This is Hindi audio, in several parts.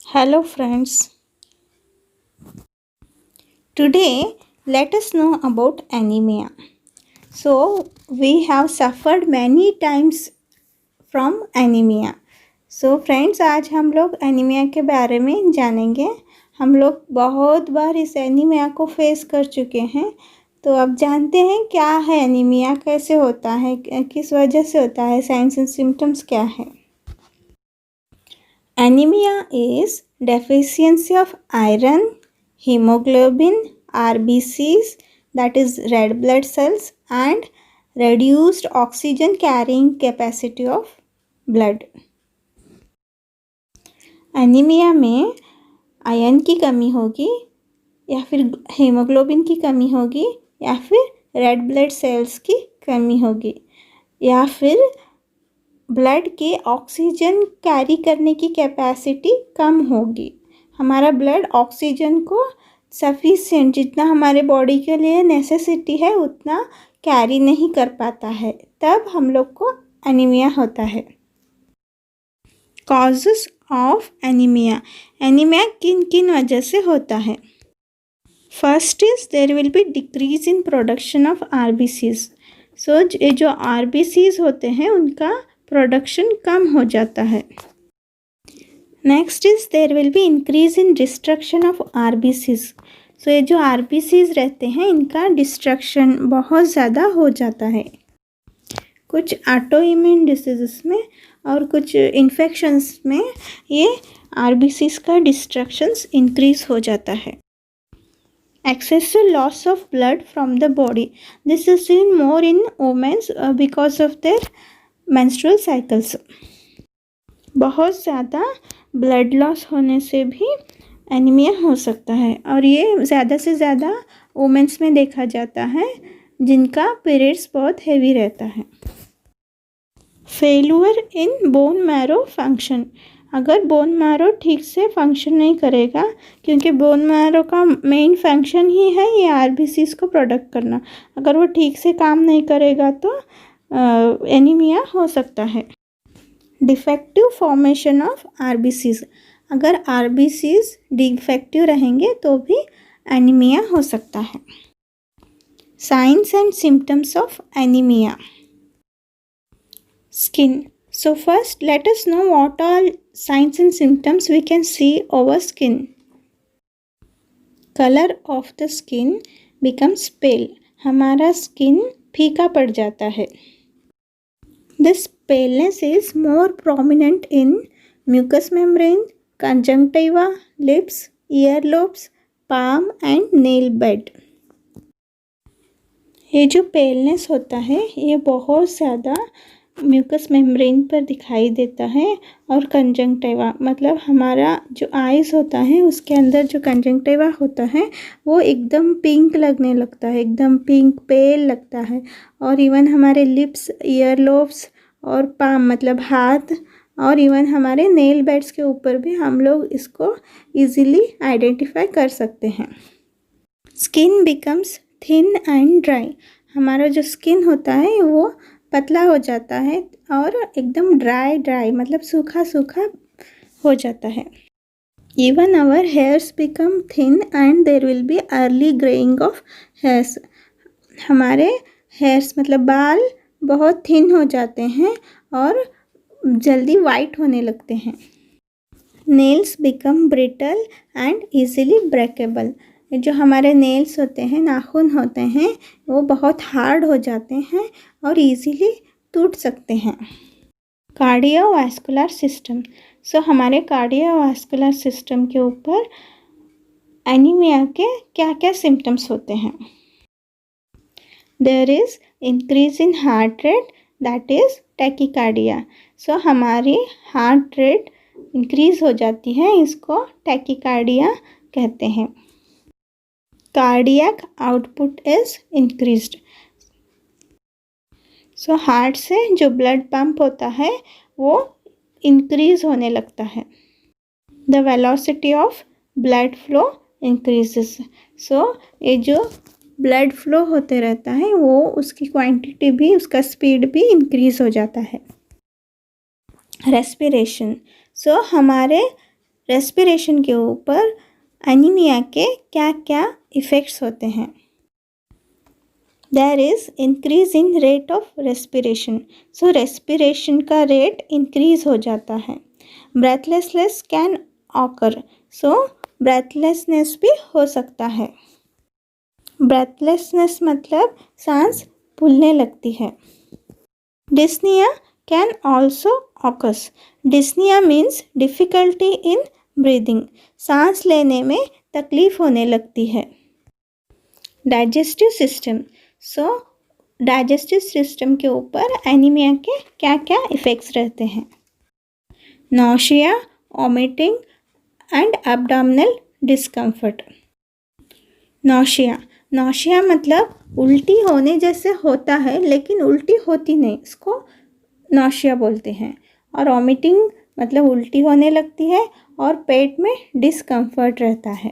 Hello, friends. Today, let us know about anemia. So, we have suffered many times from anemia. So, friends, आज हम लोग एनीमिया के बारे में जानेंगे. हम लोग बहुत बार इस एनीमिया को फेस कर चुके हैं. तो अब जानते हैं क्या है एनीमिया, कैसे होता है, किस वजह से होता है, साइंस एंड सिम्टम्स क्या है. Anemia is deficiency of iron, hemoglobin, RBCs, that is red blood cells, and reduced oxygen carrying capacity of blood. Anaemia में आयरन की कमी होगी या फिर हीमोग्लोबिन की कमी होगी या फिर रेड ब्लड सेल्स की कमी होगी या फिर ब्लड के ऑक्सीजन कैरी करने की कैपेसिटी कम होगी. हमारा ब्लड ऑक्सीजन को सफिशिएंट जितना हमारे बॉडी के लिए नेसेसिटी है उतना कैरी नहीं कर पाता है, तब हम लोग को एनीमिया होता है. Causes of anaemia. एनीमिया किन किन वजह से होता है. First is there will be decrease in production of RBCs. So ये जो आरबीसीज होते हैं उनका प्रोडक्शन कम हो जाता है. Next is there will be increase in destruction of RBCs. So ये जो आरबीसीज रहते हैं इनका डिस्ट्रक्शन बहुत ज़्यादा हो जाता है. कुछ ऑटो इम्यून डिसीजेस में और कुछ इन्फेक्शंस में ये आरबीसीज का डिस्ट्रक्शंस इंक्रीज हो जाता है. Excessive loss of blood from the body. This is seen more in women because of their menstrual cycles. बहुत ज़्यादा ब्लड लॉस होने से भी एनीमिया हो सकता है और ये ज़्यादा से ज़्यादा वुमेन्स में देखा जाता है जिनका पीरियड्स बहुत हेवी रहता है. Failure in bone marrow function. अगर बोन मैरो ठीक से फंक्शन नहीं करेगा, क्योंकि बोन मैरो का मेन फंक्शन ही है ये आरबीसीज को प्रोडक्ट करना, अगर वो ठीक से काम नहीं करेगा तो एनीमिया हो सकता है. Defective formation of RBCs. अगर आरबीसीज डिफेक्टिव रहेंगे तो भी एनीमिया हो सकता है. Science and symptoms of anaemia. Skin. So first let us know what all signs and symptoms we can see over skin. Color of the skin becomes pale. हमारा skin फीका पड़ जाता है. This paleness is more prominent in mucous membrane, conjunctiva, lips, earlobes, palm and nail bed. ये जो पेलनेस होता है ये बहुत ज़्यादा म्यूकस मेम्ब्रेन पर दिखाई देता है और कंजंक्टिवा मतलब हमारा जो आइज़ होता है उसके अंदर जो कंजंक्टिवा होता है वो एकदम पिंक लगने लगता है, एकदम पिंक पेल लगता है. और इवन हमारे लिप्स, ईयर लोब्स और पाम मतलब हाथ और इवन हमारे नेल बेड्स के ऊपर भी हम लोग इसको इजीली आइडेंटिफाई कर सकते हैं. Skin becomes thin and dry. हमारा जो स्किन होता है वो पतला हो जाता है और एकदम ड्राई मतलब सूखा सूखा हो जाता है. Even our hairs become thin and there will be early greying of hairs. हमारे हेयर्स मतलब बाल बहुत थिन हो जाते हैं और जल्दी वाइट होने लगते हैं. Nails become brittle and easily breakable. जो हमारे नेल्स होते हैं, नाखून होते हैं, वो बहुत हार्ड हो जाते हैं और इजीली टूट सकते हैं. Cardiovascular system. सो हमारे कार्डियोवास्कुलर सिस्टम के ऊपर एनीमिया के क्या क्या सिम्टम्स होते हैं. There is increase in heart rate, that is tachycardia. So हमारी हार्ट रेट इंक्रीज हो जाती है, इसको टैकीकार्डिया कहते हैं. Cardiac output is increased. So heart से जो ब्लड पंप होता है वो इंक्रीज होने लगता है. The velocity of blood flow increases. So ये जो ब्लड फ्लो होते रहता है वो उसकी क्वांटिटी भी, उसका स्पीड भी इंक्रीज हो जाता है. रेस्पिरेशन. सो हमारे रेस्पिरेशन के ऊपर एनीमिया के क्या क्या इफ़ेक्ट्स होते हैं? There is increase in rate of respiration. So respiration का रेट इंक्रीज हो जाता है। Breathlessness can occur. So breathlessness भी हो सकता है। ब्रेथलेसनेस मतलब सांस फूलने लगती है। Dyspnea can also occurs. Dyspnea means difficulty in breathing. सांस लेने में तकलीफ होने लगती है। Digestive system. So digestive system के ऊपर एनीमिया के क्या क्या इफ़ेक्ट्स रहते हैं? Nausea, vomiting and abdominal discomfort. Nausea मतलब उल्टी होने जैसे होता है लेकिन उल्टी होती नहीं, इसको नौशिया बोलते हैं। और वॉमिटिंग मतलब उल्टी होने लगती है और पेट में डिस्कम्फर्ट रहता है।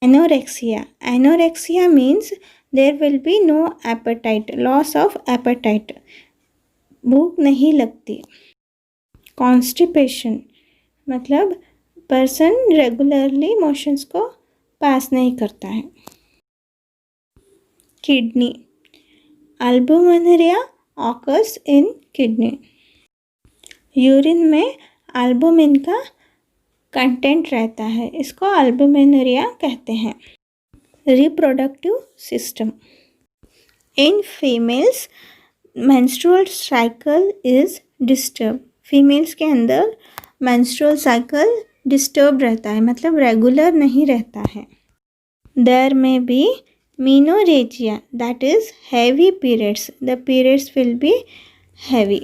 Anorexia means there will be no appetite, loss of appetite, भूख नहीं लगती। कॉन्स्टिपेशन मतलब पर्सन रेगुलरली मोशंस को पास नहीं करता है। Kidney, albuminuria occurs in kidney. Urine में अल्बुमिन का कंटेंट रहता है, इसको अल्बुमिनुरिया कहते हैं। Reproductive system. In females menstrual cycle is disturb. Females के अंदर मेंस्ट्रुअल साइकिल डिस्टर्ब रहता है, मतलब रेगुलर नहीं रहता है। There may be menorrhagia, that is heavy periods, the periods will be heavy.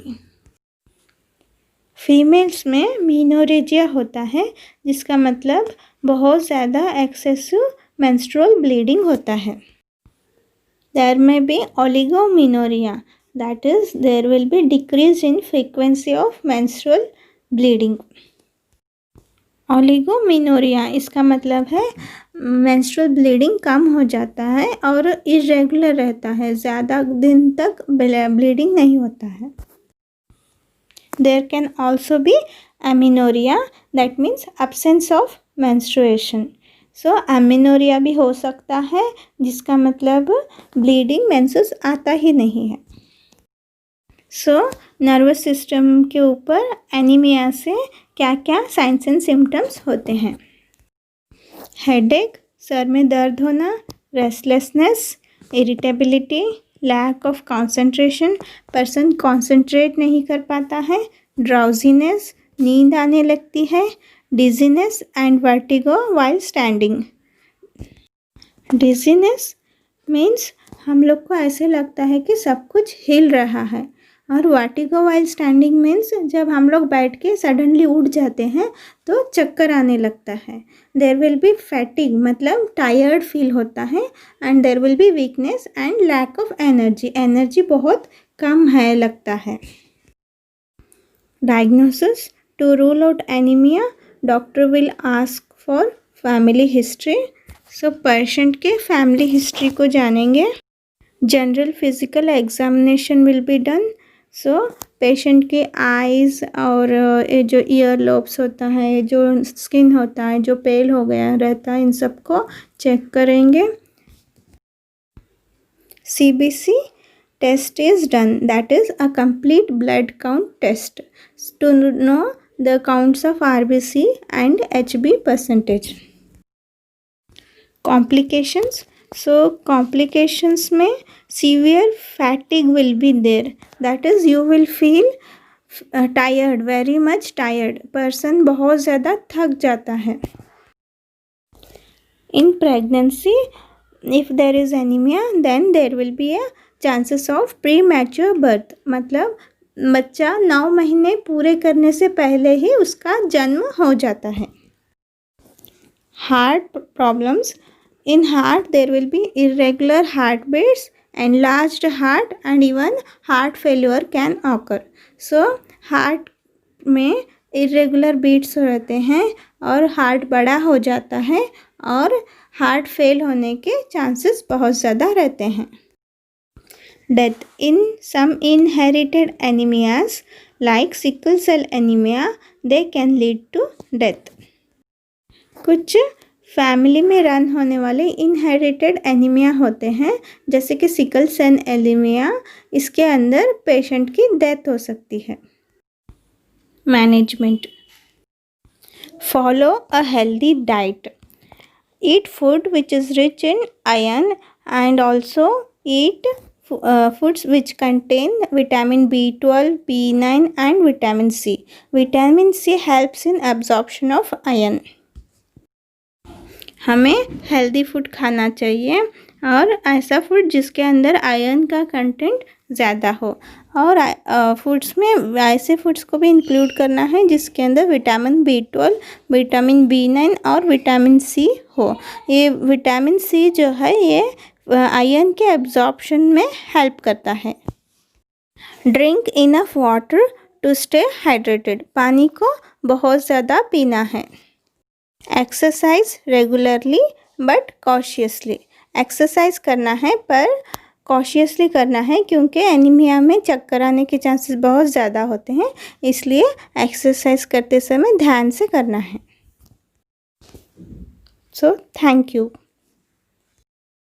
Females में मीनोरेजिया होता है, जिसका मतलब बहुत ज़्यादा एक्सेसिव मेंस्ट्रुअल ब्लीडिंग होता है। There may be oligomenorrhea, that is there will be decrease in frequency of menstrual bleeding. Oligomenorrhea इसका मतलब है मेंस्ट्रुअल ब्लीडिंग कम हो जाता है और इरेगुलर रहता है, ज़्यादा दिन तक ब्लीडिंग नहीं होता है। There can also be amenorrhea, that means absence of menstruation. So amenorrhea भी हो सकता है, जिसका मतलब ब्लीडिंग मेंसेस आता ही नहीं है। सो नर्वस सिस्टम के ऊपर एनीमिया से क्या क्या साइंस एंड सिम्टम्स होते हैं? हेडेक, सर में दर्द होना, restlessness, irritability, lack of concentration, person concentrate नहीं कर पाता है, ड्राउजीनेस, नींद आने लगती है, dizziness and vertigo while standing. Dizziness means हम लोग को ऐसे लगता है कि सब कुछ हिल रहा है, और वर्टिगो वाइल स्टैंडिंग मीन्स जब हम लोग बैठ के सडनली उठ जाते हैं तो चक्कर आने लगता है। देयर विल बी फैटिग, मतलब टायर्ड फील होता है, and there will be weakness and lack of energy, energy बहुत कम है लगता है। Diagnosis, to rule out anaemia doctor will ask for family history. So patient के फैमिली हिस्ट्री को जानेंगे। General physical examination will be done. So patient के आइज़ और जो ईयर लोब्स होता है, जो स्किन होता है, जो पेल हो गया रहता है, इन सबको चेक करेंगे। CBC test is done, that is a complete blood count test to know the counts of RBC and HB percentage. Complications, so complications में severe fatigue will be there, that is you will feel tired, very much tired, person बहुत ज़्यादा थक जाता है। In pregnancy if there is anemia then there will be a chances of premature birth, मतलब बच्चा 9 महीने पूरे करने से पहले ही उसका जन्म हो जाता है। Heart problems, in heart there will be irregular heartbeats, enlarged heart and even heart failure can occur. So heart में irregular beats रहते हैं और हार्ट बड़ा हो जाता है और हार्ट फेल होने के चांसेस बहुत ज़्यादा रहते हैं। Death, in some inherited anemias like sickle cell anemia they can lead to death. कुछ फैमिली में रन होने वाले इनहेरिटेड एनीमिया होते हैं, जैसे कि सिकल सेल एनीमिया। इसके अंदर पेशेंट की डेथ हो सकती है। Management: follow a healthy diet, eat food which is rich in iron, and also eat foods which contain vitamin B12, B9 and vitamin C. Vitamin C helps in absorption of iron. हमें हेल्दी फूड खाना चाहिए और ऐसा फूड जिसके अंदर आयरन का कंटेंट ज़्यादा हो, और फूड्स में ऐसे फूड्स को भी इंक्लूड करना है जिसके अंदर विटामिन B12, विटामिन B9 और विटामिन C हो। ये विटामिन C जो है ये आयरन के एब्जॉर्प्शन में हेल्प करता है। Drink enough water to stay hydrated, पानी को बहुत ज़्यादा पीना है। Exercise regularly but cautiously, exercise करना है पर कॉशियसली करना है, क्योंकि एनीमिया में चक्कर आने के चांसेस बहुत ज़्यादा होते हैं, इसलिए एक्सरसाइज करते समय ध्यान से करना है। So thank you.